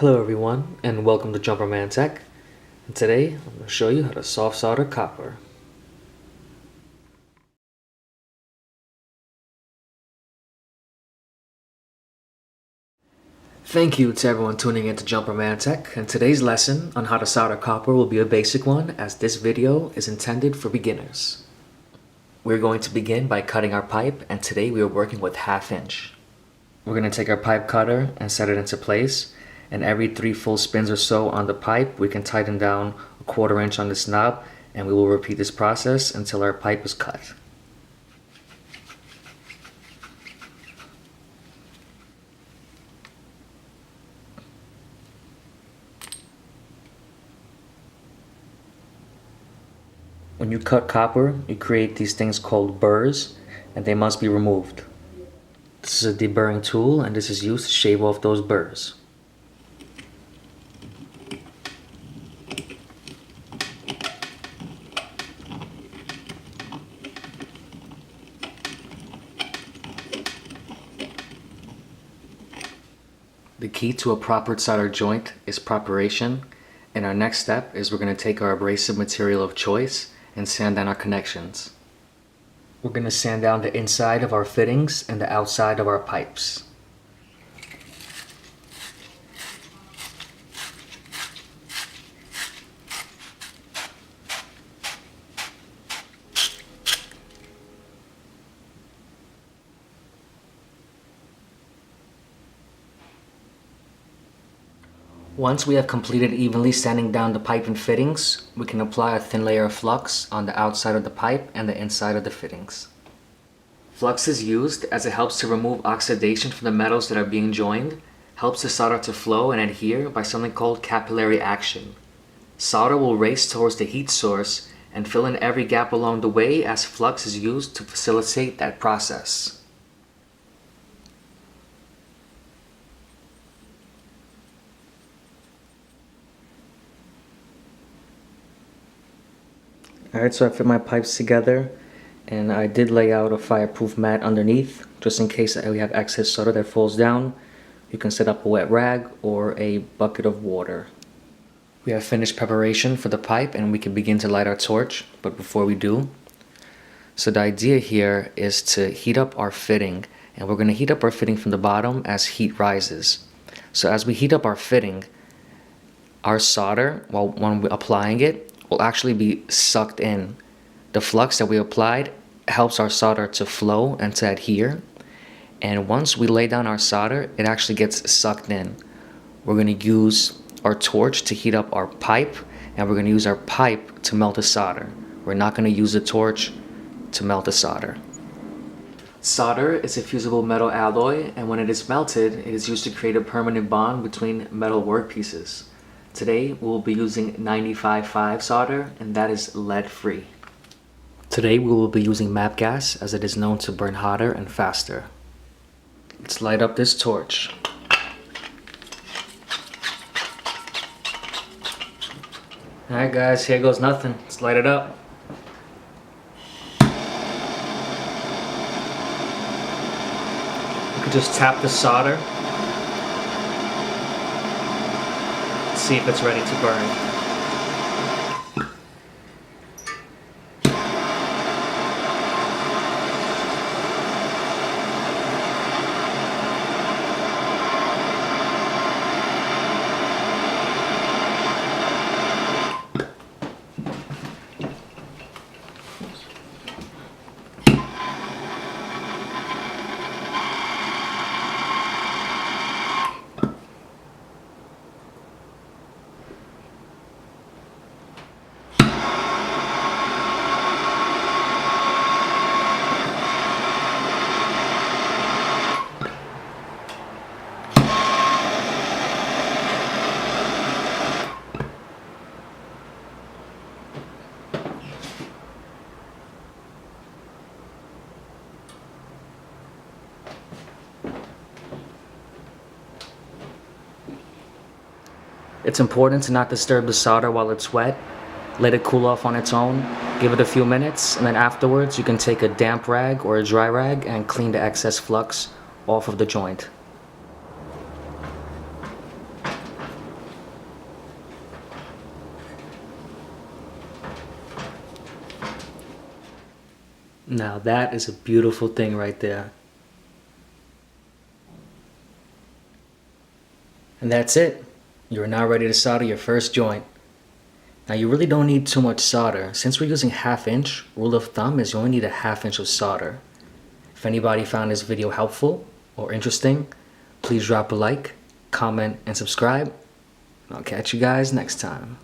Hello everyone, and welcome to Jumperman Tech. And today, I'm going to show you how to soft solder copper. Thank you to everyone tuning in to Jumperman Tech, and today's lesson on how to solder copper will be a basic one, as this video is intended for beginners. We're going to begin by cutting our pipe, and today we are working with 1/2 inch. We're going to take our pipe cutter and set it into place, and every 3 full spins or so on the pipe, we can tighten down a 1/4 inch on this knob, and we will repeat this process until our pipe is cut. When you cut copper, you create these things called burrs, and they must be removed. This is a deburring tool, and this is used to shave off those burrs. The key to a proper solder joint is preparation, and our next step is we're going to take our abrasive material of choice and sand down our connections. We're going to sand down the inside of our fittings and the outside of our pipes. Once we have completed evenly sanding down the pipe and fittings, we can apply a thin layer of flux on the outside of the pipe and the inside of the fittings. Flux is used as it helps to remove oxidation from the metals that are being joined, helps the solder to flow and adhere by something called capillary action. Solder will race towards the heat source and fill in every gap along the way as flux is used to facilitate that process. Alright, so I fit my pipes together, and I did lay out a fireproof mat underneath, just in case we have excess solder that falls down. You can set up a wet rag or a bucket of water. We have finished preparation for the pipe, and we can begin to light our torch, but before we do, so the idea here is to heat up our fitting, and we're going to heat up our fitting from the bottom as heat rises. So as we heat up our fitting, our solder, when we're applying it, will actually be sucked in. The flux that we applied helps our solder to flow and to adhere, and once we lay down our solder, it actually gets sucked in. We're going to use our torch to heat up our pipe, and we're going to use our pipe to melt the solder. We're not going to use the torch to melt the solder. Solder is a fusible metal alloy, and when it is melted, it is used to create a permanent bond between metal workpieces. Today we'll be using 95-5 solder, and that is lead-free. Today we will be using MAPP gas, as it is known to burn hotter and faster. Let's light up this torch. Alright guys, here goes nothing. Let's light it up. You could just tap the solder. See if it's ready to burn. It's important to not disturb the solder while it's wet. Let it cool off on its own. Give it a few minutes, and then afterwards you can take a damp rag or a dry rag and clean the excess flux off of the joint. Now that is a beautiful thing right there. And that's it. You are now ready to solder your first joint. Now you really don't need too much solder. Since we're using 1/2 inch, rule of thumb is you only need a 1/2 inch of solder. If anybody found this video helpful or interesting, please drop a like, comment, and subscribe. I'll catch you guys next time.